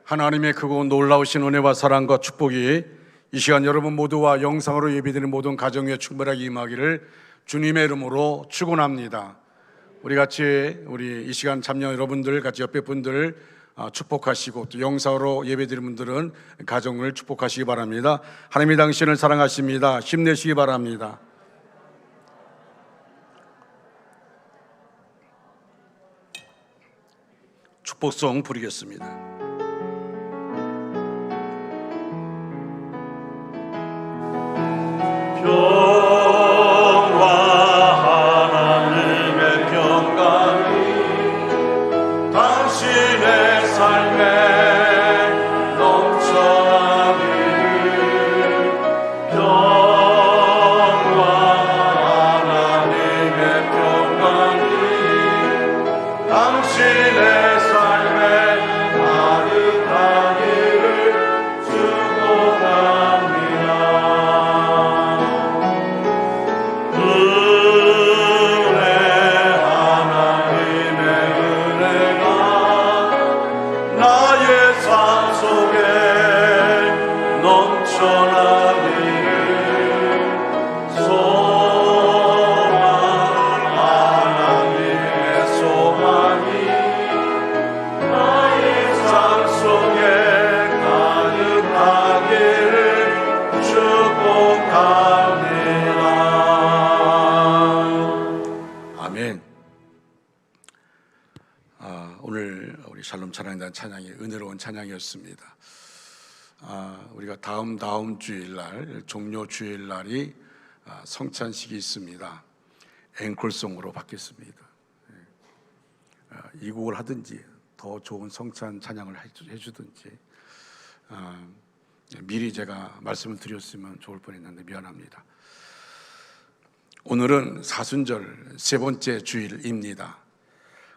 하나님의 크고 놀라우신 은혜와 사랑과 축복이 이 시간 여러분 모두와 영상으로 예배드리는 모든 가정에 충만하게 임하기를 주님의 이름으로 축원합니다. 우리 같이 이 시간 참여 여러분들 같이 옆에 분들 축복하시고 또 영상으로 예배드리는 분들은 가정을 축복하시기 바랍니다. 하나님이 당신을 사랑하십니다. 힘내시기 바랍니다. 축복송 부르겠습니다. 오늘 우리 샬롬 찬양단 찬양이 은혜로운 찬양이었습니다. 우리가 다음 주일날 종료 주일날이 성찬식이 있습니다. 앵콜송으로 받겠습니다. 이 곡을 하든지 더 좋은 성찬 찬양을 해주든지 미리 제가 말씀을 드렸으면 좋을 뻔했는데 미안합니다. 오늘은 사순절 세 번째 주일입니다.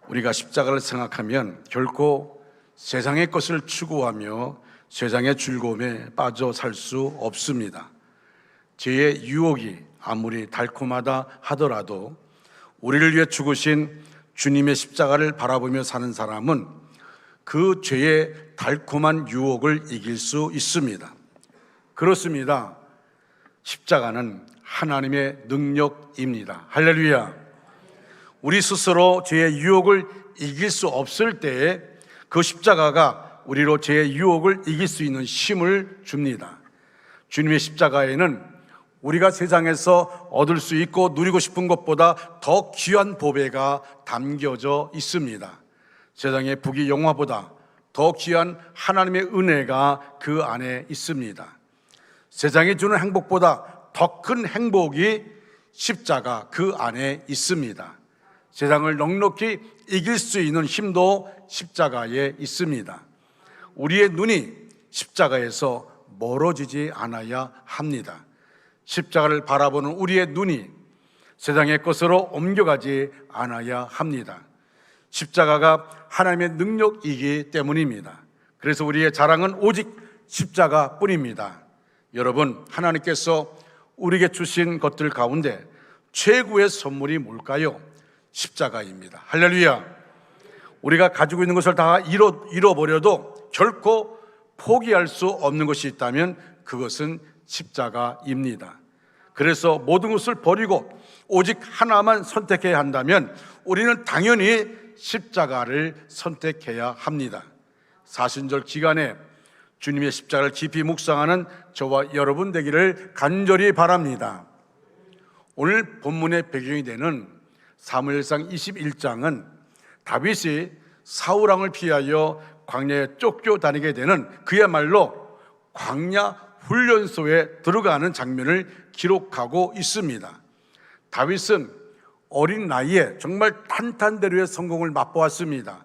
우리가 십자가를 생각하면 결코 세상의 것을 추구하며 세상의 즐거움에 빠져 살 수 없습니다. 죄의 유혹이 아무리 달콤하다 하더라도 우리를 위해 죽으신 주님의 십자가를 바라보며 사는 사람은 그 죄의 달콤한 유혹을 이길 수 있습니다. 그렇습니다. 십자가는 하나님의 능력입니다. 할렐루야. 우리 스스로 죄의 유혹을 이길 수 없을 때에 그 십자가가 우리로 죄의 유혹을 이길 수 있는 힘을 줍니다. 주님의 십자가에는 우리가 세상에서 얻을 수 있고 누리고 싶은 것보다 더 귀한 보배가 담겨져 있습니다. 세상의 부귀 영화보다 더 귀한 하나님의 은혜가 그 안에 있습니다. 세상이 주는 행복보다 더 큰 행복이 십자가 그 안에 있습니다. 세상을 넉넉히 이길 수 있는 힘도 십자가에 있습니다. 우리의 눈이 십자가에서 멀어지지 않아야 합니다. 십자가를 바라보는 우리의 눈이 세상의 것으로 옮겨가지 않아야 합니다. 십자가가 하나님의 능력이기 때문입니다. 그래서 우리의 자랑은 오직 십자가뿐입니다. 여러분, 하나님께서 우리에게 주신 것들 가운데 최고의 선물이 뭘까요? 십자가입니다. 할렐루야. 우리가 가지고 있는 것을 다 잃어버려도 결코 포기할 수 없는 것이 있다면 그것은 십자가입니다. 그래서 모든 것을 버리고 오직 하나만 선택해야 한다면 우리는 당연히 십자가를 선택해야 합니다. 사순절 기간에 주님의 십자가를 깊이 묵상하는 저와 여러분 되기를 간절히 바랍니다. 오늘 본문의 배경이 되는 사무엘상 21장은 다윗이 사울왕을 피하여 광야에 쫓겨다니게 되는 그야말로 광야 훈련소에 들어가는 장면을 기록하고 있습니다. 다윗은 어린 나이에 정말 탄탄대로의 성공을 맛보았습니다.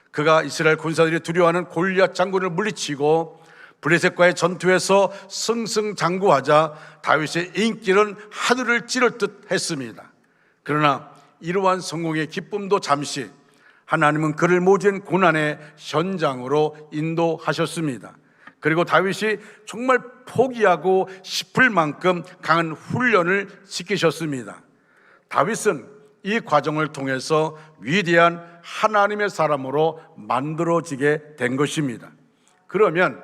그가 이스라엘 군사들이 두려워하는 골리앗 장군을 물리치고 블레셋과의 전투에서 승승장구하자 다윗의 인기는 하늘을 찌를 듯 했습니다. 그러나 이러한 성공의 기쁨도 잠시, 하나님은 그를 모진 고난의 현장으로 인도하셨습니다. 그리고 다윗이 정말 포기하고 싶을 만큼 강한 훈련을 시키셨습니다. 다윗은 이 과정을 통해서 위대한 하나님의 사람으로 만들어지게 된 것입니다. 그러면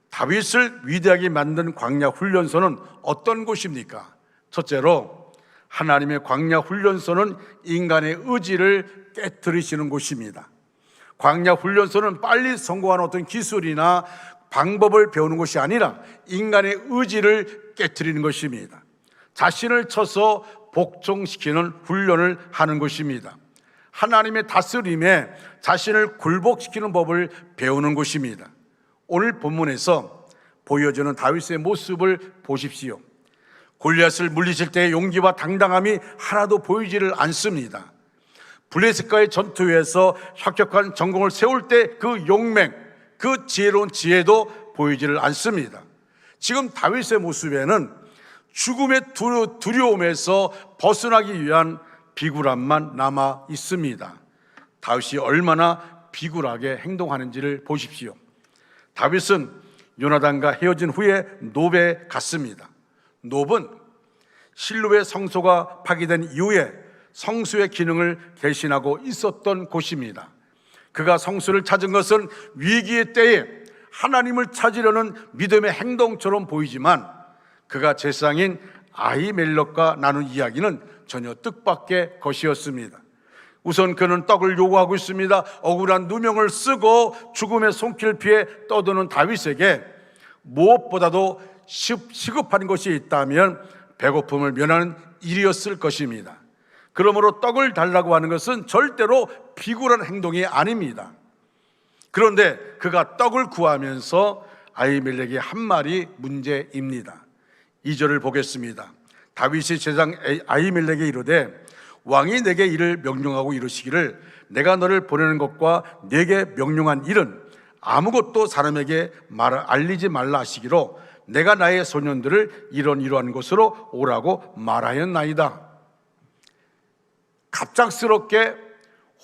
다윗을 위대하게 만든 광야 훈련소는 어떤 곳입니까? 첫째로 하나님의 광야 훈련소는 인간의 의지를 깨트리시는 곳입니다. 광야 훈련소는 빨리 성공하는 어떤 기술이나 방법을 배우는 것이 아니라 인간의 의지를 깨트리는 것입니다. 자신을 쳐서 복종시키는 훈련을 하는 것입니다. 하나님의 다스림에 자신을 굴복시키는 법을 배우는 것입니다. 오늘 본문에서 보여주는 다윗의 모습을 보십시오. 골리앗을 물리칠 때의 용기와 당당함이 하나도 보이지를 않습니다. 블레셋과의 전투에서 혁혁한 전공을 세울 때 그 용맹, 그 지혜로운 지혜도 보이지를 않습니다. 지금 다윗의 모습에는 죽음의 두려움에서 벗어나기 위한 비굴함만 남아 있습니다. 다윗이 얼마나 비굴하게 행동하는지를 보십시오. 다윗은 요나단과 헤어진 후에 노베에 갔습니다. 놉은 실로의 성소가 파괴된 이후에 성수의 기능을 대신하고 있었던 곳입니다. 그가 성수를 찾은 것은 위기의 때에 하나님을 찾으려는 믿음의 행동처럼 보이지만 그가 제사장인 아히멜렉과 나눈 이야기는 전혀 뜻밖의 것이었습니다. 우선 그는 떡을 요구하고 있습니다. 억울한 누명을 쓰고 죽음의 손길을 피해 떠도는 다윗에게 무엇보다도 시급한 것이 있다면 배고픔을 면하는 일이었을 것입니다. 그러므로 떡을 달라고 하는 것은 절대로 비굴한 행동이 아닙니다. 그런데 그가 떡을 구하면서 아히멜렉의 한 말이 문제입니다. 2절을 보겠습니다. 다윗이 제사장 아히멜렉에게 이르되 왕이 내게 이를 명령하고 이르시기를 내가 너를 보내는 것과 내게 명령한 일은 아무것도 사람에게 알리지 말라 하시기로 내가 나의 소년들을 이러한 곳으로 오라고 말하였나이다. 갑작스럽게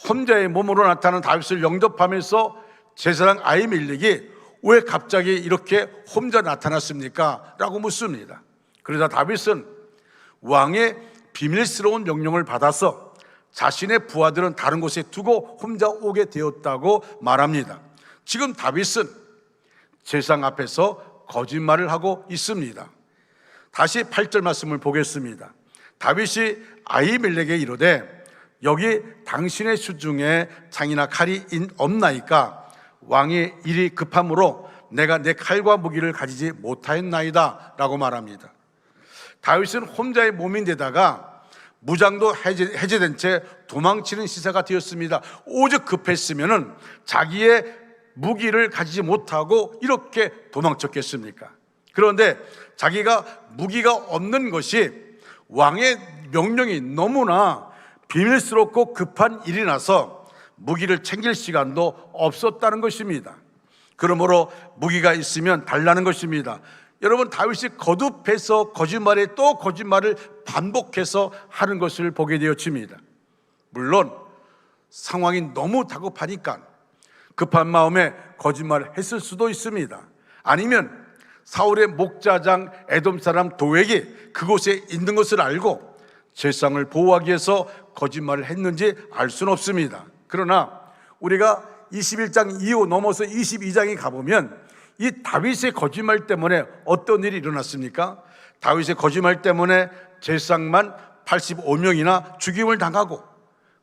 혼자의 몸으로 나타난 다윗을 영접하면서 제사장 아히멜렉이 왜 갑자기 이렇게 혼자 나타났습니까? 라고 묻습니다. 그러자 다윗은 왕의 비밀스러운 명령을 받아서 자신의 부하들은 다른 곳에 두고 혼자 오게 되었다고 말합니다. 지금 다윗은 제사장 앞에서 거짓말을 하고 있습니다. 다시 8절 말씀을 보겠습니다. 다윗이 아히멜렉에게 이르되 여기 당신의 수중에 창이나 칼이 없나이까? 왕의 일이 급함으로 내가 내 칼과 무기를 가지지 못하였나이다 라고 말합니다. 다윗은 혼자의 몸인데다가 무장도 해제된 채 도망치는 시세가 되었습니다. 오죽 급했으면 자기의 무기를 가지지 못하고 이렇게 도망쳤겠습니까? 그런데 자기가 무기가 없는 것이 왕의 명령이 너무나 비밀스럽고 급한 일이라서 무기를 챙길 시간도 없었다는 것입니다. 그러므로 무기가 있으면 달라는 것입니다. 여러분, 다윗이 거듭해서 거짓말에 또 거짓말을 반복해서 하는 것을 보게 되어집니다. 물론 상황이 너무 다급하니까 급한 마음에 거짓말을 했을 수도 있습니다. 아니면 사울의 목자장 에돔 사람 도액이 그곳에 있는 것을 알고 제사장을 보호하기 위해서 거짓말을 했는지 알 수는 없습니다. 그러나 우리가 21장 이후 넘어서 22장에 가보면 이 다윗의 거짓말 때문에 어떤 일이 일어났습니까? 다윗의 거짓말 때문에 제사장만 85명이나 죽임을 당하고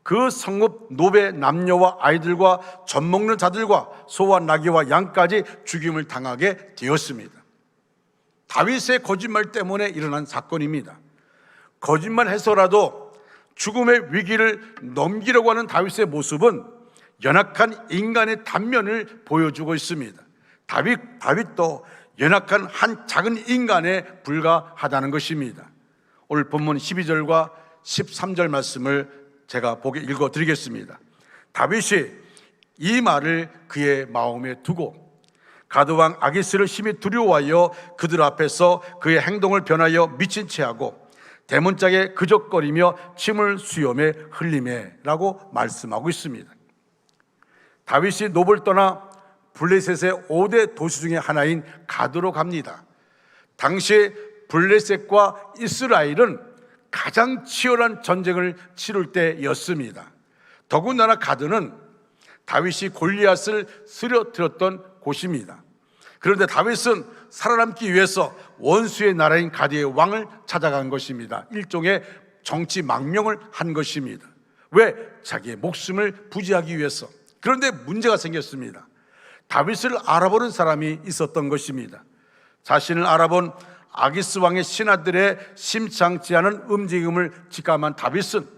그 성읍 노베 남녀와 아이들과 젖 먹는 자들과 소와 나귀와 양까지 죽임을 당하게 되었습니다. 다윗의 거짓말 때문에 일어난 사건입니다. 거짓말해서라도 죽음의 위기를 넘기려고 하는 다윗의 모습은 연약한 인간의 단면을 보여주고 있습니다. 다윗도 연약한 한 작은 인간에 불과하다는 것입니다. 오늘 본문 12절과 13절 말씀을 제가 읽어드리겠습니다. 다윗이 이 말을 그의 마음에 두고 가드왕 아기스를 심히 두려워하여 그들 앞에서 그의 행동을 변하여 미친 채하고 대문짝에 그적거리며 침을 수염에 흘리매 라고 말씀하고 있습니다. 다윗이 놉을 떠나 블레셋의 5대 도시 중에 하나인 가드로 갑니다. 당시 블레셋과 이스라엘은 가장 치열한 전쟁을 치룰 때였습니다. 더군다나 가드는 다윗이 골리앗을 쓰러뜨렸던 곳입니다. 그런데 다윗은 살아남기 위해서 원수의 나라인 가디의 왕을 찾아간 것입니다. 일종의 정치 망명을 한 것입니다. 왜? 자기의 목숨을 부지하기 위해서. 그런데 문제가 생겼습니다. 다윗을 알아보는 사람이 있었던 것입니다. 자신을 알아본 아기스 왕의 신하들의 심상치 않은 움직임을 직감한 다윗은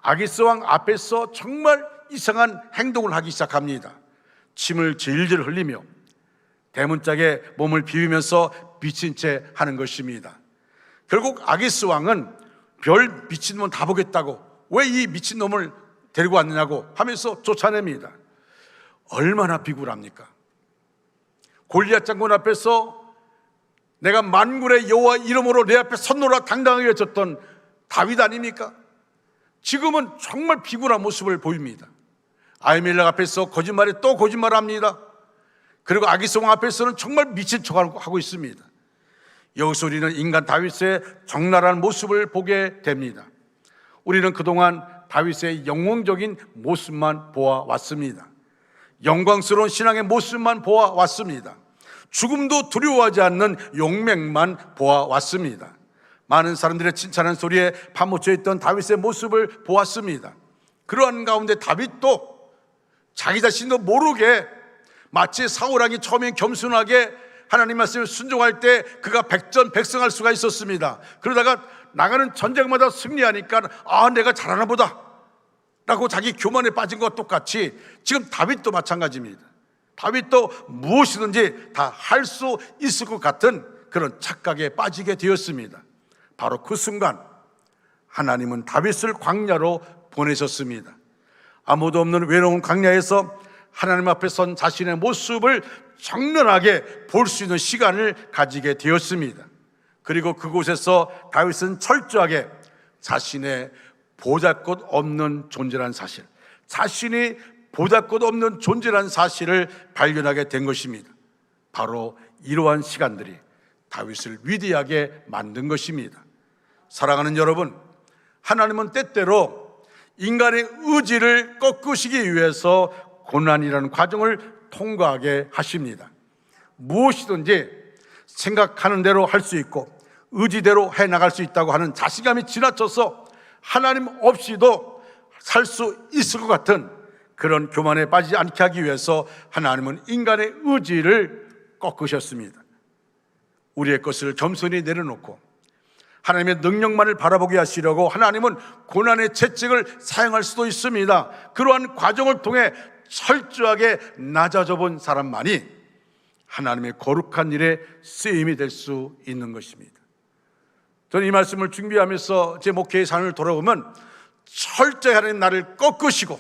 아기스 왕 앞에서 정말 이상한 행동을 하기 시작합니다. 침을 질질 흘리며 대문짝에 몸을 비비면서 미친 채 하는 것입니다. 결국 아기스 왕은 별 미친놈은 다 보겠다고 왜 이 미친놈을 데리고 왔느냐고 하면서 쫓아냅니다. 얼마나 비굴합니까? 골리앗 장군 앞에서 내가 만군의 여호와 이름으로 내 앞에 선노라 당당하게 외쳤던 다윗 아닙니까? 지금은 정말 비굴한 모습을 보입니다. 아히멜렉 앞에서 거짓말에 또 거짓말합니다. 그리고 아기스 왕 앞에서는 정말 미친 척하고 있습니다. 여기서 우리는 인간 다윗의 적나라한 모습을 보게 됩니다. 우리는 그동안 다윗의 영웅적인 모습만 보아왔습니다. 영광스러운 신앙의 모습만 보아왔습니다. 죽음도 두려워하지 않는 용맹만 보아왔습니다. 많은 사람들의 칭찬하는 소리에 파묻혀 있던 다윗의 모습을 보았습니다. 그러한 가운데 다윗도 자기 자신도 모르게 마치 사울왕이 처음엔 겸손하게 하나님 말씀을 순종할 때 그가 백전백승할 수가 있었습니다. 그러다가 나가는 전쟁마다 승리하니까 내가 잘하나 보다 라고 자기 교만에 빠진 것과 똑같이 지금 다윗도 마찬가지입니다. 다윗도 무엇이든지 다 할 수 있을 것 같은 그런 착각에 빠지게 되었습니다. 바로 그 순간 하나님은 다윗을 광야로 보내셨습니다. 아무도 없는 외로운 광야에서 하나님 앞에 선 자신의 모습을 적나라하게 볼 수 있는 시간을 가지게 되었습니다. 그리고 그곳에서 다윗은 철저하게 자신의 보잘것 없는 존재라는 사실, 자신이 보잘것 없는 존재라는 사실을 발견하게 된 것입니다. 바로 이러한 시간들이 다윗을 위대하게 만든 것입니다. 사랑하는 여러분, 하나님은 때때로 인간의 의지를 꺾으시기 위해서 고난이라는 과정을 통과하게 하십니다. 무엇이든지 생각하는 대로 할 수 있고 의지대로 해나갈 수 있다고 하는 자신감이 지나쳐서 하나님 없이도 살 수 있을 것 같은 그런 교만에 빠지지 않게 하기 위해서 하나님은 인간의 의지를 꺾으셨습니다. 우리의 것을 겸손히 내려놓고 하나님의 능력만을 바라보게 하시려고 하나님은 고난의 채찍을 사용할 수도 있습니다. 그러한 과정을 통해 철저하게 낮아져 본 사람만이 하나님의 거룩한 일에 쓰임이 될 수 있는 것입니다. 저는 이 말씀을 준비하면서 제 목회의 삶을 돌아보면 철저히 하나님 나를 꺾으시고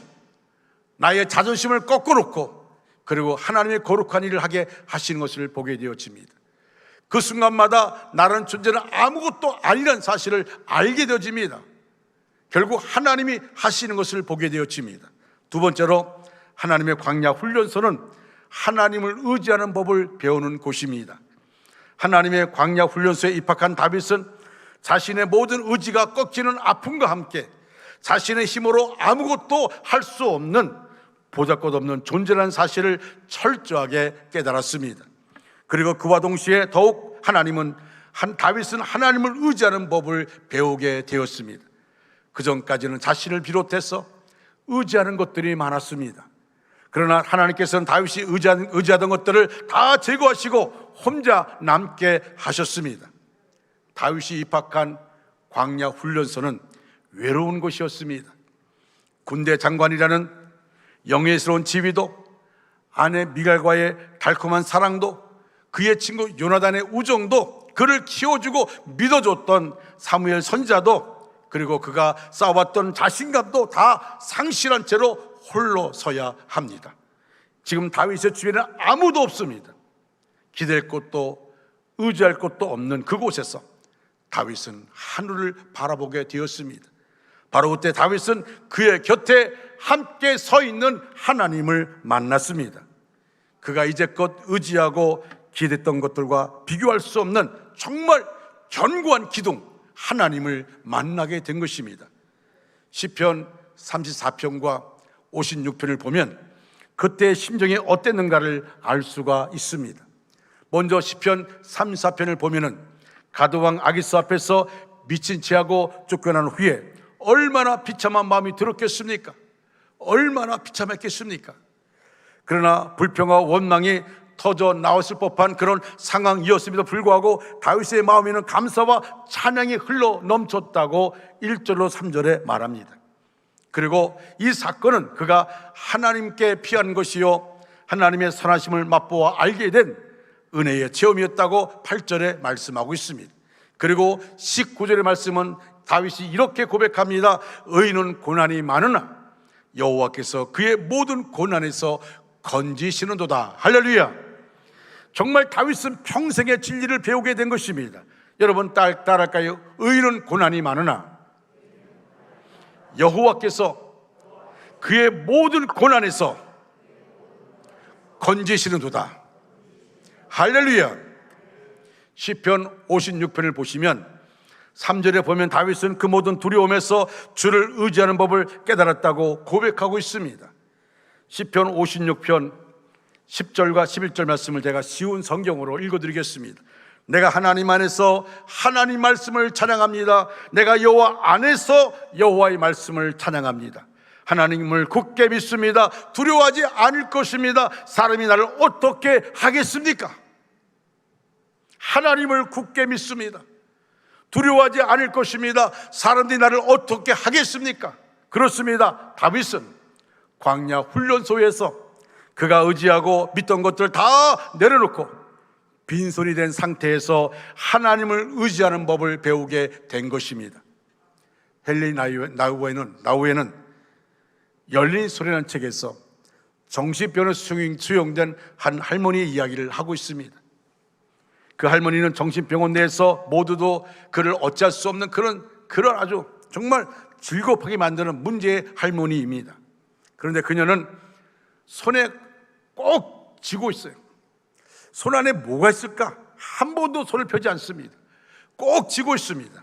나의 자존심을 꺾어놓고 그리고 하나님의 거룩한 일을 하게 하시는 것을 보게 되어집니다. 그 순간마다 나라는 존재는 아무것도 아니라는 사실을 알게 되어집니다. 결국 하나님이 하시는 것을 보게 되어집니다. 두 번째로 하나님의 광야 훈련소는 하나님을 의지하는 법을 배우는 곳입니다. 하나님의 광야 훈련소에 입학한 다윗은 자신의 모든 의지가 꺾이는 아픔과 함께 자신의 힘으로 아무것도 할 수 없는 보잘것없는 존재라는 사실을 철저하게 깨달았습니다. 그리고 그와 동시에 더욱 다윗은 하나님을 의지하는 법을 배우게 되었습니다. 그전까지는 자신을 비롯해서 의지하는 것들이 많았습니다. 그러나 하나님께서는 다윗이 의지하던 것들을 다 제거하시고 혼자 남게 하셨습니다. 다윗이 입학한 광야 훈련소는 외로운 곳이었습니다. 군대 장관이라는 영예스러운 지위도, 아내 미갈과의 달콤한 사랑도, 그의 친구 요나단의 우정도, 그를 키워주고 믿어줬던 사무엘 선지자도, 그리고 그가 쌓아왔던 자신감도 다 상실한 채로 홀로 서야 합니다. 지금 다윗의 주변에 아무도 없습니다. 기댈 곳도 의지할 곳도 없는 그곳에서 다윗은 하늘을 바라보게 되었습니다. 바로 그때 다윗은 그의 곁에 함께 서 있는 하나님을 만났습니다. 그가 이제껏 의지하고 기댔던 것들과 비교할 수 없는 정말 견고한 기둥 하나님을 만나게 된 것입니다. 시편 34편과 56편을 보면 그때의 심정이 어땠는가를 알 수가 있습니다. 먼저 시편 34편을 보면은 가드왕 아기스 앞에서 미친 채하고 쫓겨난 후에 얼마나 비참한 마음이 들었겠습니까? 얼마나 비참했겠습니까? 그러나 불평과 원망이 터져 나왔을 법한 그런 상황이었음에도 불구하고 다윗의 마음에는 감사와 찬양이 흘러 넘쳤다고 1절로 3절에 말합니다. 그리고 이 사건은 그가 하나님께 피한 것이요 하나님의 선하심을 맛보아 알게 된 은혜의 체험이었다고 8절에 말씀하고 있습니다. 그리고 19절의 말씀은 다윗이 이렇게 고백합니다. 의인은 고난이 많으나 여호와께서 그의 모든 고난에서 건지시는도다. 할렐루야. 정말 다윗은 평생의 진리를 배우게 된 것입니다. 여러분 따라할까요? 의인은 고난이 많으나 여호와께서 그의 모든 고난에서 건지시는도다. 할렐루야. 시편 56편을 보시면 3절에 보면 다윗은 그 모든 두려움에서 주를 의지하는 법을 깨달았다고 고백하고 있습니다. 시편 56편 10절과 11절 말씀을 제가 쉬운 성경으로 읽어드리겠습니다. 내가 하나님 안에서 하나님 말씀을 찬양합니다. 내가 여호와 안에서 여호와의 말씀을 찬양합니다. 하나님을 굳게 믿습니다. 두려워하지 않을 것입니다. 사람이 나를 어떻게 하겠습니까? 하나님을 굳게 믿습니다. 두려워하지 않을 것입니다. 사람들이 나를 어떻게 하겠습니까? 그렇습니다. 다윗은 광야 훈련소에서 그가 의지하고 믿던 것들을 다 내려놓고 빈손이 된 상태에서 하나님을 의지하는 법을 배우게 된 것입니다. 헨리 나우에는 열린 소리라는 책에서 정신병원에 수용된 한 할머니의 이야기를 하고 있습니다. 그 할머니는 정신병원 내에서 모두도 그를 어찌할 수 없는 그런 아주 정말 즐겁게 만드는 문제의 할머니입니다. 그런데 그녀는 손에 꼭 쥐고 있어요. 손 안에 뭐가 있을까? 한 번도 손을 펴지 않습니다. 꼭 쥐고 있습니다.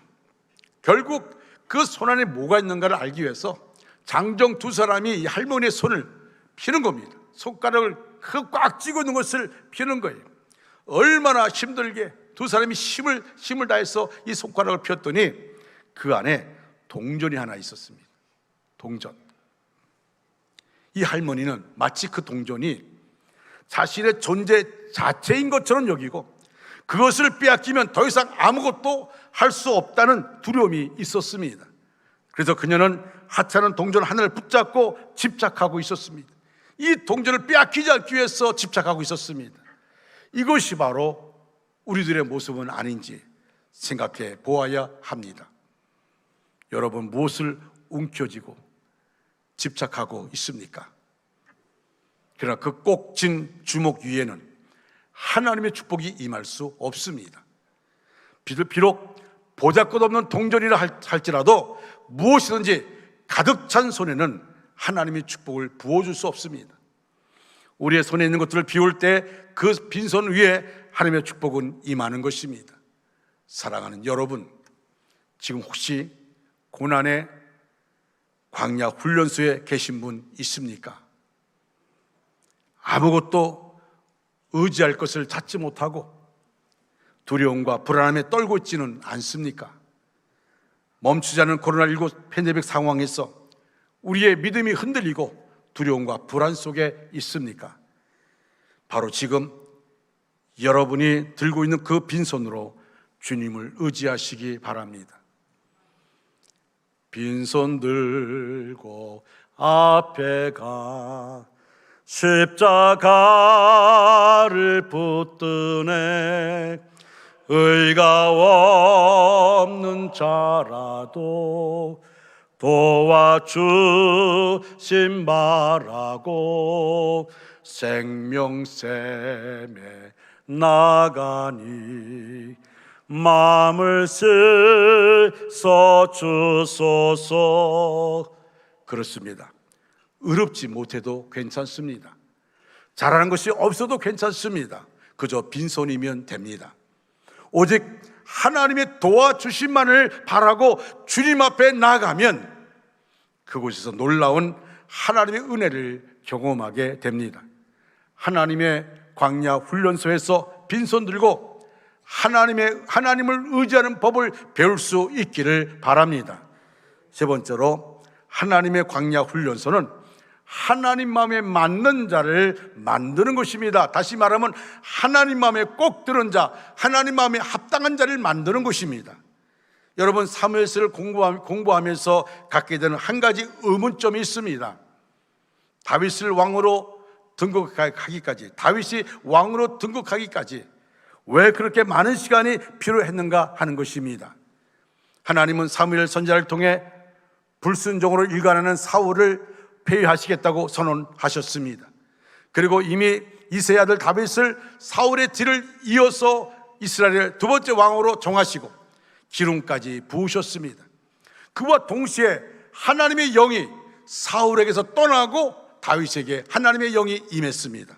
결국 그 손 안에 뭐가 있는가를 알기 위해서 장정 두 사람이 이 할머니의 손을 피는 겁니다. 손가락을 꽉 쥐고 있는 것을 피는 거예요. 얼마나 힘들게 두 사람이 힘을 다해서 이 손가락을 폈더니 그 안에 동전이 하나 있었습니다. 동전. 이 할머니는 마치 그 동전이 자신의 존재 자체인 것처럼 여기고 그것을 빼앗기면 더 이상 아무것도 할 수 없다는 두려움이 있었습니다. 그래서 그녀는 하찮은 동전 하나를 붙잡고 집착하고 있었습니다. 이 동전을 빼앗기지 않기 위해서 집착하고 있었습니다. 이것이 바로 우리들의 모습은 아닌지 생각해 보아야 합니다. 여러분 무엇을 움켜쥐고 집착하고 있습니까? 그러나 그 꼭 쥔 주먹 위에는 하나님의 축복이 임할 수 없습니다. 비록 보잘것없는 동전이라 할지라도 무엇이든지 가득 찬 손에는 하나님의 축복을 부어줄 수 없습니다. 우리의 손에 있는 것들을 비울 때 그 빈손 위에 하나님의 축복은 임하는 것입니다. 사랑하는 여러분, 지금 혹시 고난의 광야 훈련소에 계신 분 있습니까? 아무것도 의지할 것을 찾지 못하고 두려움과 불안함에 떨고 있지는 않습니까? 멈추지 않은 코로나19 팬데믹 상황에서 우리의 믿음이 흔들리고 두려움과 불안 속에 있습니까? 바로 지금 여러분이 들고 있는 그 빈손으로 주님을 의지하시기 바랍니다. 빈손 들고 앞에 가 십자가를 붙드네 의가 없는 자라도 도와주신 바라고 생명샘에 나가니 마음을 쓰소 주소서. 그렇습니다. 의롭지 못해도 괜찮습니다. 잘하는 것이 없어도 괜찮습니다. 그저 빈손이면 됩니다. 오직 하나님의 도와주심만을 바라고 주님 앞에 나가면 그곳에서 놀라운 하나님의 은혜를 경험하게 됩니다. 하나님의 광야 훈련소에서 빈손 들고 하나님을 의지하는 법을 배울 수 있기를 바랍니다. 세 번째로, 하나님의 광야 훈련소는 하나님 마음에 맞는 자를 만드는 것입니다. 다시 말하면 하나님 마음에 꼭 드는 자, 하나님 마음에 합당한 자를 만드는 것입니다. 여러분, 사무엘서를 공부하면서 갖게 되는 한 가지 의문점이 있습니다. 다윗이 왕으로 등극하기까지 왜 그렇게 많은 시간이 필요했는가 하는 것입니다. 하나님은 사무엘 선지자를 통해 불순종으로 일관하는 사울을 폐위하시겠다고 선언하셨습니다. 그리고 이미 이새의 아들 다윗을 사울의 뒤를 이어서 이스라엘의 두 번째 왕으로 정하시고 기름까지 부으셨습니다. 그와 동시에 하나님의 영이 사울에게서 떠나고 다윗에게 하나님의 영이 임했습니다.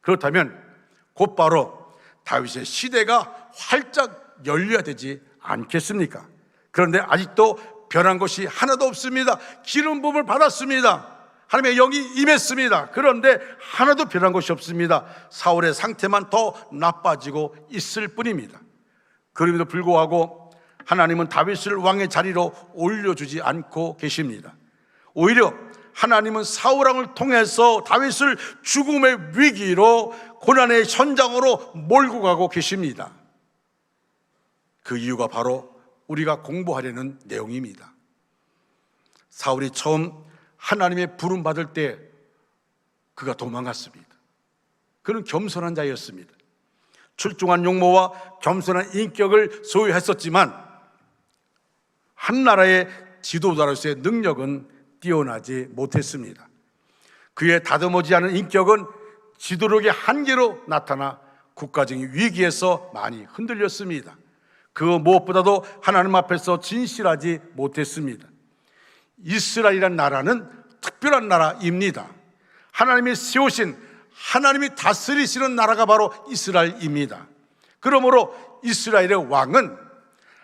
그렇다면 곧바로 다윗의 시대가 활짝 열려야 되지 않겠습니까? 그런데 아직도 변한 것이 하나도 없습니다. 기름 부음을 받았습니다. 하나님의 영이 임했습니다. 그런데 하나도 변한 것이 없습니다. 사울의 상태만 더 나빠지고 있을 뿐입니다. 그럼에도 불구하고 하나님은 다윗을 왕의 자리로 올려주지 않고 계십니다. 오히려 하나님은 사울 왕을 통해서 다윗을 죽음의 위기로, 고난의 현장으로 몰고 가고 계십니다. 그 이유가 바로 우리가 공부하려는 내용입니다. 사울이 처음 하나님의 부름 받을 때 그가 도망갔습니다. 그는 겸손한 자였습니다. 출중한 용모와 겸손한 인격을 소유했었지만 한 나라의 지도자로서의 능력은 뛰어나지 못했습니다. 그의 다듬어지지 않은 인격은 지도력의 한계로 나타나 국가적인 위기에서 많이 흔들렸습니다. 그 무엇보다도 하나님 앞에서 진실하지 못했습니다. 이스라엘이라는 나라는 특별한 나라입니다. 하나님이 세우신, 하나님이 다스리시는 나라가 바로 이스라엘입니다. 그러므로 이스라엘의 왕은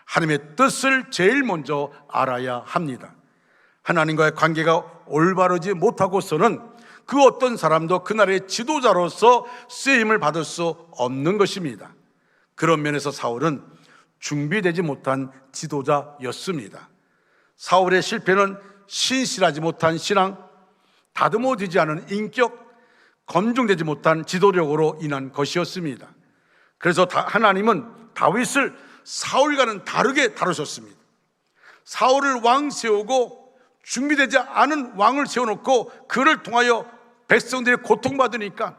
하나님의 뜻을 제일 먼저 알아야 합니다. 하나님과의 관계가 올바르지 못하고서는 그 어떤 사람도 그 나라의 지도자로서 쓰임을 받을 수 없는 것입니다. 그런 면에서 사울은 준비되지 못한 지도자였습니다. 사울의 실패는 신실하지 못한 신앙, 다듬어지지 않은 인격, 검증되지 못한 지도력으로 인한 것이었습니다. 그래서 하나님은 다윗을 사울과는 다르게 다루셨습니다. 사울을 왕 세우고 준비되지 않은 왕을 세워놓고 그를 통하여 백성들이 고통받으니까,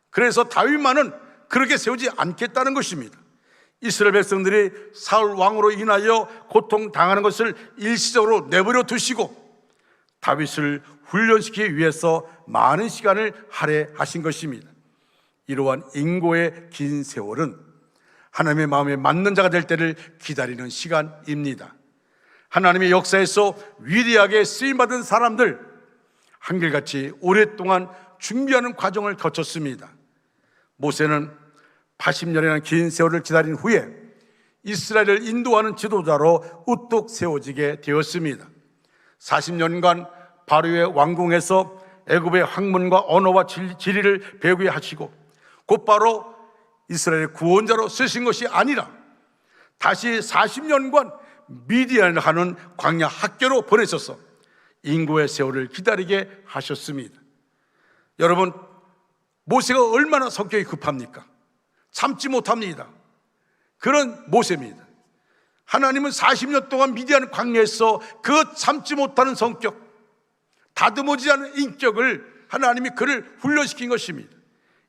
그래서 다윗만은 그렇게 세우지 않겠다는 것입니다. 이스라엘 백성들이 사울 왕으로 인하여 고통당하는 것을 일시적으로 내버려 두시고 다윗을 훈련시키기 위해서 많은 시간을 할애하신 것입니다. 이러한 인고의 긴 세월은 하나님의 마음에 맞는 자가 될 때를 기다리는 시간입니다. 하나님의 역사에서 위대하게 쓰임받은 사람들, 한결같이 오랫동안 준비하는 과정을 거쳤습니다. 모세는 80년이라는 긴 세월을 기다린 후에 이스라엘을 인도하는 지도자로 우뚝 세워지게 되었습니다. 40년간 바로의 왕궁에서 애굽의 학문과 언어와 지리를 배우게 하시고 곧바로 이스라엘의 구원자로 쓰신 것이 아니라 다시 40년간 미디안을 하는 광야 학교로 보내셔서 인고의 세월을 기다리게 하셨습니다. 여러분, 모세가 얼마나 성격이 급합니까? 참지 못합니다. 그런 모세입니다. 하나님은 40년 동안 미디안 광야에서 그 참지 못하는 성격, 다듬어지지 않은 인격을 하나님이 그를 훈련시킨 것입니다.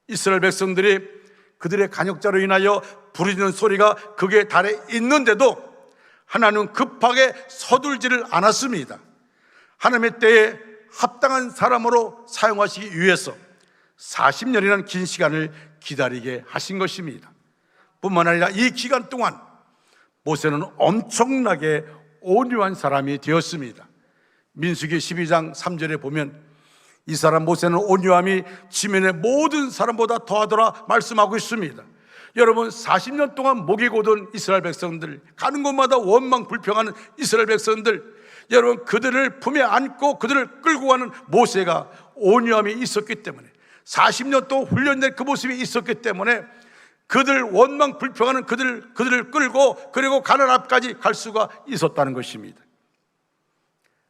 이스라엘 백성들이 그들의 간역자로 인하여 부르짖는 소리가 극에 달해 있는데도 하나님은 급하게 서둘지를 않았습니다. 하나님의 때에 합당한 사람으로 사용하시기 위해서 40년이라는 긴 시간을 기다리게 하신 것입니다. 뿐만 아니라 이 기간 동안 모세는 엄청나게 온유한 사람이 되었습니다. 민수기 12장 3절에 보면 이 사람 모세는 온유함이 지면의 모든 사람보다 더하더라 말씀하고 있습니다. 여러분, 40년 동안 목이 고든 이스라엘 백성들, 가는 곳마다 원망 불평하는 이스라엘 백성들, 여러분, 그들을 품에 안고 그들을 끌고 가는 모세가 온유함이 있었기 때문에, 40년 동안 훈련된 그 모습이 있었기 때문에 그들 원망 불평하는 그들을 끌고 그리고 가나안 앞까지 갈 수가 있었다는 것입니다.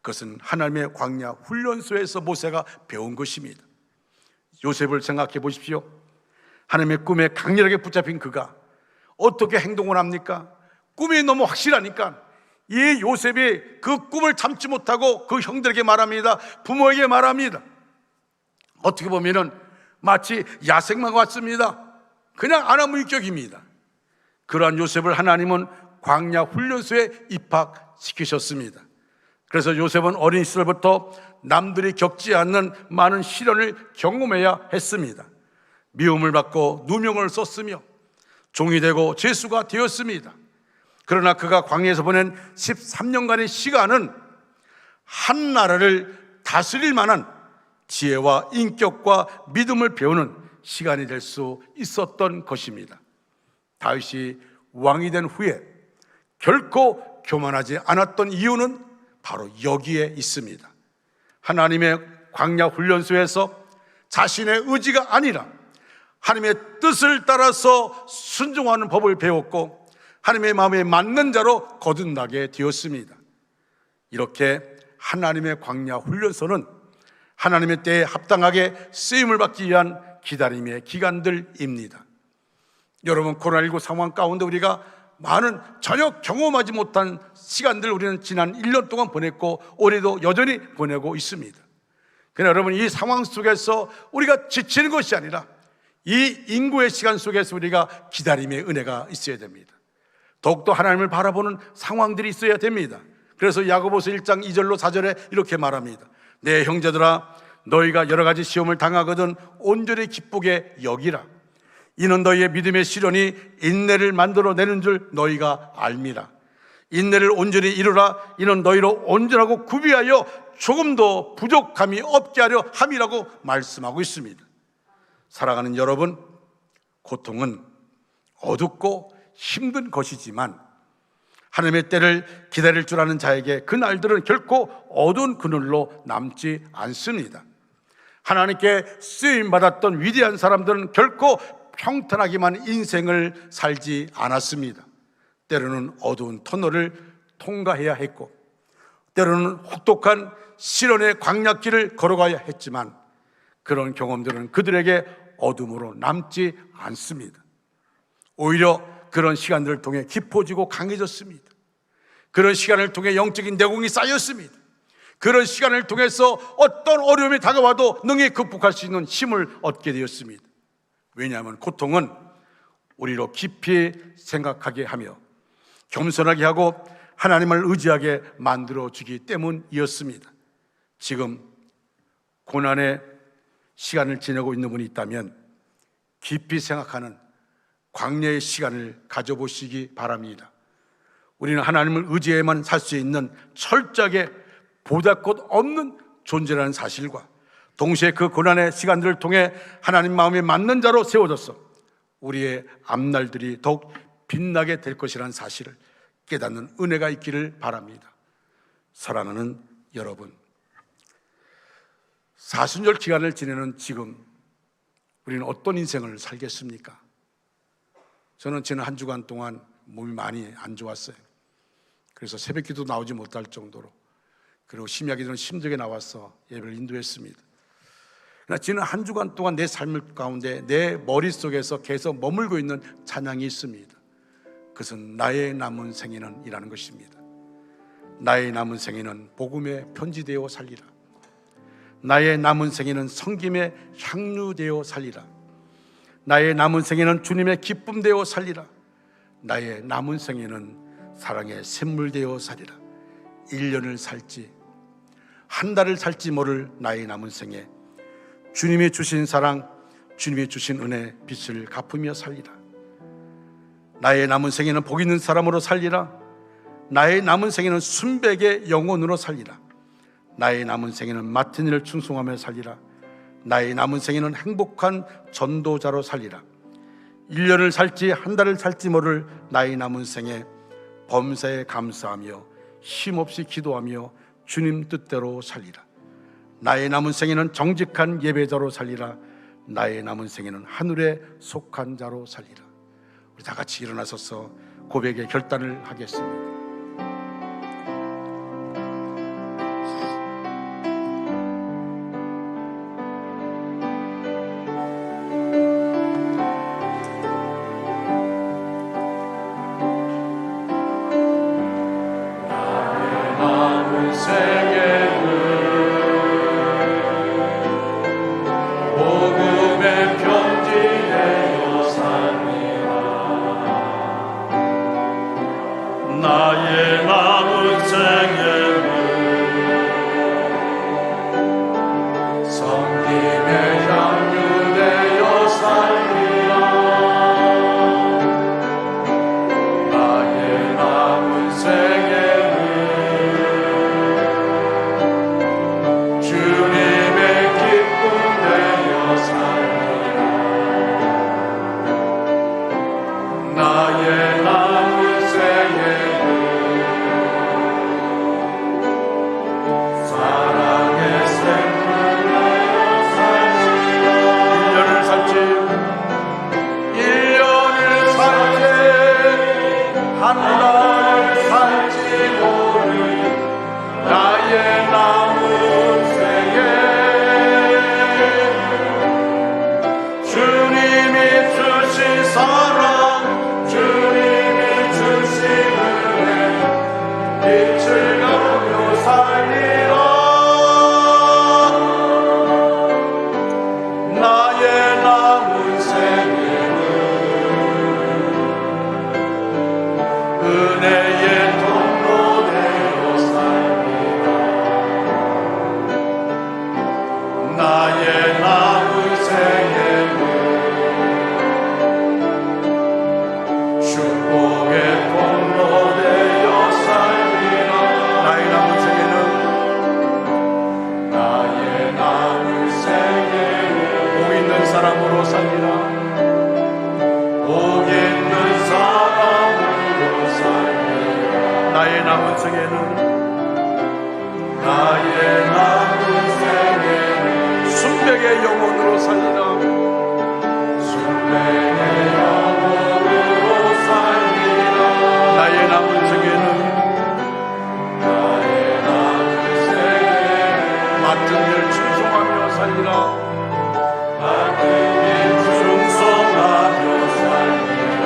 그것은 하나님의 광야 훈련소에서 모세가 배운 것입니다. 요셉을 생각해 보십시오. 하나님의 꿈에 강렬하게 붙잡힌 그가 어떻게 행동을 합니까? 꿈이 너무 확실하니까 이 요셉이 그 꿈을 참지 못하고 그 형들에게 말합니다. 부모에게 말합니다. 어떻게 보면은 마치 야생마가 왔습니다. 그냥 안하무인격입니다. 그러한 요셉을 하나님은 광야 훈련소에 입학시키셨습니다. 그래서 요셉은 어린 시절부터 남들이 겪지 않는 많은 시련을 경험해야 했습니다. 미움을 받고 누명을 썼으며 종이 되고 죄수가 되었습니다. 그러나 그가 광야에서 보낸 13년간의 시간은 한 나라를 다스릴 만한 지혜와 인격과 믿음을 배우는 시간이 될 수 있었던 것입니다. 다윗이 왕이 된 후에 결코 교만하지 않았던 이유는 바로 여기에 있습니다. 하나님의 광야 훈련소에서 자신의 의지가 아니라 하나님의 뜻을 따라서 순종하는 법을 배웠고 하나님의 마음에 맞는 자로 거듭나게 되었습니다. 이렇게 하나님의 광야 훈련소는 하나님의 때에 합당하게 쓰임을 받기 위한 기다림의 기간들입니다. 여러분, 코로나19 상황 가운데 우리가 많은 전혀 경험하지 못한 시간들 우리는 지난 1년 동안 보냈고 올해도 여전히 보내고 있습니다. 그러나 여러분, 이 상황 속에서 우리가 지치는 것이 아니라 이 인구의 시간 속에서 우리가 기다림의 은혜가 있어야 됩니다. 더욱더 하나님을 바라보는 상황들이 있어야 됩니다. 그래서 야고보서 1장 2절로 4절에 이렇게 말합니다. 내 형제들아, 너희가 여러 가지 시험을 당하거든 온전히 기쁘게 여기라. 이는 너희의 믿음의 시련이 인내를 만들어내는 줄 너희가 알미라. 인내를 온전히 이루라. 이는 너희로 온전하고 구비하여 조금도 부족함이 없게 하려 함이라고 말씀하고 있습니다. 사랑하는 여러분, 고통은 어둡고 힘든 것이지만 하나님의 때를 기다릴 줄 아는 자에게 그 날들은 결코 어두운 그늘로 남지 않습니다. 하나님께 쓰임받았던 위대한 사람들은 결코 평탄하기만 인생을 살지 않았습니다. 때로는 어두운 터널을 통과해야 했고 때로는 혹독한 시련의 광야길을 걸어가야 했지만 그런 경험들은 그들에게 어둠으로 남지 않습니다. 오히려 그런 시간들을 통해 깊어지고 강해졌습니다. 그런 시간을 통해 영적인 내공이 쌓였습니다. 그런 시간을 통해서 어떤 어려움이 다가와도 능히 극복할 수 있는 힘을 얻게 되었습니다. 왜냐하면 고통은 우리로 깊이 생각하게 하며 겸손하게 하고 하나님을 의지하게 만들어주기 때문이었습니다. 지금 고난의 시간을 지내고 있는 분이 있다면 깊이 생각하는 광야의 시간을 가져보시기 바랍니다. 우리는 하나님을 의지해야만 살 수 있는 철저하게 보잘것 없는 존재라는 사실과 동시에 그 고난의 시간들을 통해 하나님 마음에 맞는 자로 세워져서 우리의 앞날들이 더욱 빛나게 될 것이라는 사실을 깨닫는 은혜가 있기를 바랍니다. 사랑하는 여러분, 사순절 기간을 지내는 지금 우리는 어떤 인생을 살겠습니까? 저는 지난 한 주간 동안 몸이 많이 안 좋았어요. 그래서 새벽기도 나오지 못할 정도로, 그리고 심야기도는 힘들게 나와서 예배를 인도했습니다. 그러나 지난 한 주간 동안 내 삶 가운데 내 머릿속에서 계속 머물고 있는 찬양이 있습니다. 그것은 나의 남은 생애는 이라는 것입니다. 나의 남은 생애는 복음에 편지되어 살리라. 나의 남은 생애는 성김에 향유되어 살리라. 나의 남은 생애는 주님의 기쁨 되어 살리라. 나의 남은 생애는 사랑의 샘물 되어 살리라. 1년을 살지 한 달을 살지 모를 나의 남은 생애, 주님이 주신 사랑, 주님이 주신 은혜 빛을 갚으며 살리라. 나의 남은 생애는 복 있는 사람으로 살리라. 나의 남은 생애는 순백의 영혼으로 살리라. 나의 남은 생애는 맡은 일을 충성하며 살리라. 나의 남은 생애는 행복한 전도자로 살리라. 1년을 살지 한 달을 살지 모를 나의 남은 생애, 범사에 감사하며 힘없이 기도하며 주님 뜻대로 살리라. 나의 남은 생에는 정직한 예배자로 살리라. 나의 남은 생에는 하늘에 속한 자로 살리라. 우리 다 같이 일어나서서 고백의 결단을 하겠습니다. 나의 남은 생에는 성김의 향유되어 살리라. 나의 남은 생에는 주님의 기쁨 되어 살리라. 나의 남은 생에는 한 달 살지 모를 나의 남은 생에 주님이 주신 사랑, 주님이 주신 은혜, 빛을 가며 살리라. 나의 남은 생에는 은혜의 통로 되어 살리라. 나의 남은 생에는 축복의 통로 되어 살리라. 나의 남은 생에는 나의 남은 생에는 복 있는 사람으로 살리라. 복 있는 사람으로 살리라. 나의 남은 생에는 나의 남은 생에는 순백의 영혼으로 살리라. 순백의 영혼으로 살리라. 나의 남은 생에는 나의 남은 생에는 맡은 일 충성하며 살리라. 맡은 일 충성하며 살리라.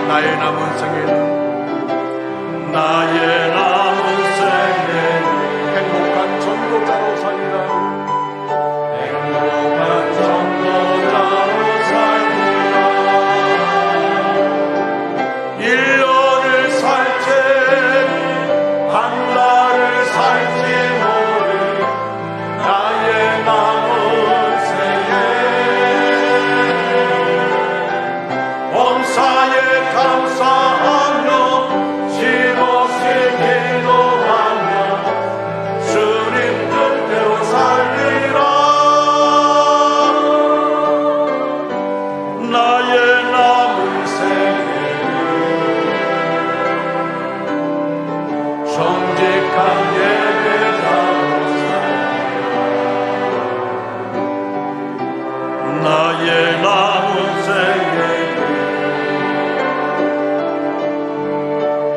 나의 남은 생에는 나의 남은 생에는 행복한 전도자로 살리라. 행복한 전도자로 살리라. 1년을 살지 한 달을 살지 모를 나의 남은 생에 범사에 감사하며 쉼없이 기도하며 주님 뜻대로 살리라. 나의 남은 생에는 정직한 예배자로 살리라. 나의 남은 생에는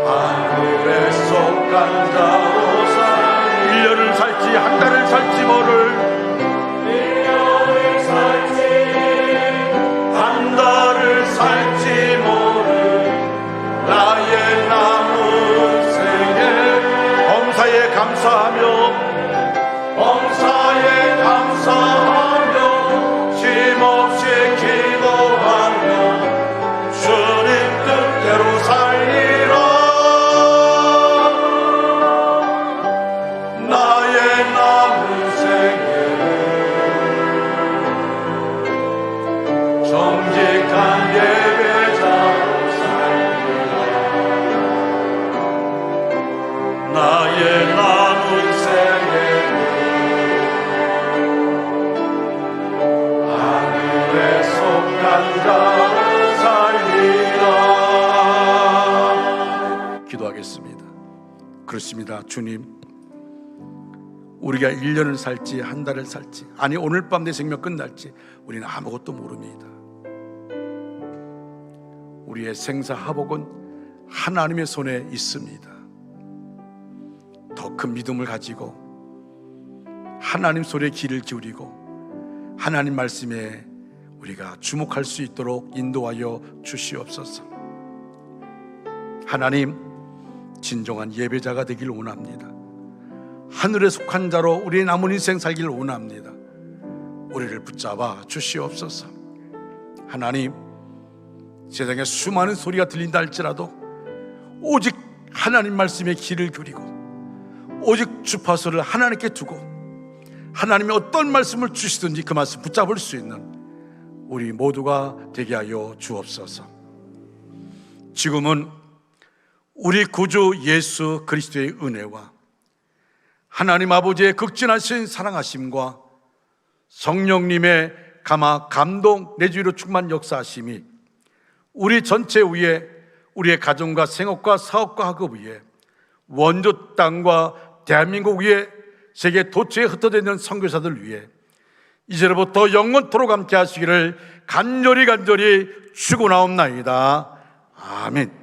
하늘에 속한 자로 살리라. 1년을 살지 한 달을 살지 모를 1년을 살지 한 달을 살지 모를 나의 남은 생에 범사에 감사하며 범사에 감사하며 쉼없이 기도하며 주님 뜻대로 살리라. 나의 남은 생에는 정직한 예배자로 살리라. 나의 남은 생에는 하늘에 속한 자로 살리라. 기도하겠습니다. 그렇습니다. 주님, 우리가 1년을 살지 한 달을 살지, 아니 오늘 밤 내 생명 끝날지 우리는 아무것도 모릅니다. 우리의 생사화복은 하나님의 손에 있습니다. 더 큰 믿음을 가지고 하나님 소리에 귀를 기울이고 하나님 말씀에 우리가 주목할 수 있도록 인도하여 주시옵소서. 하나님, 진정한 예배자가 되길 원합니다. 하늘에 속한 자로 우리의 남은 인생 살기를 원합니다. 우리를 붙잡아 주시옵소서. 하나님, 세상에 수많은 소리가 들린다 할지라도 오직 하나님 말씀에 귀를 기울이고 오직 주파수를 하나님께 두고 하나님이 어떤 말씀을 주시든지 그 말씀 붙잡을 수 있는 우리 모두가 되게 하여 주옵소서. 지금은 우리 구주 예수 그리스도의 은혜와 하나님 아버지의 극진하신 사랑하심과 성령님의 감동 내주로 충만 역사하심이 우리 전체 위에, 우리의 가정과 생업과 사업과 학업 위에, 원조 땅과 대한민국 위에, 세계 도처에 흩어져 있는 선교사들 위해 이제로부터 영원토록 함께 하시기를 간절히 축원하옵나이다. 아멘.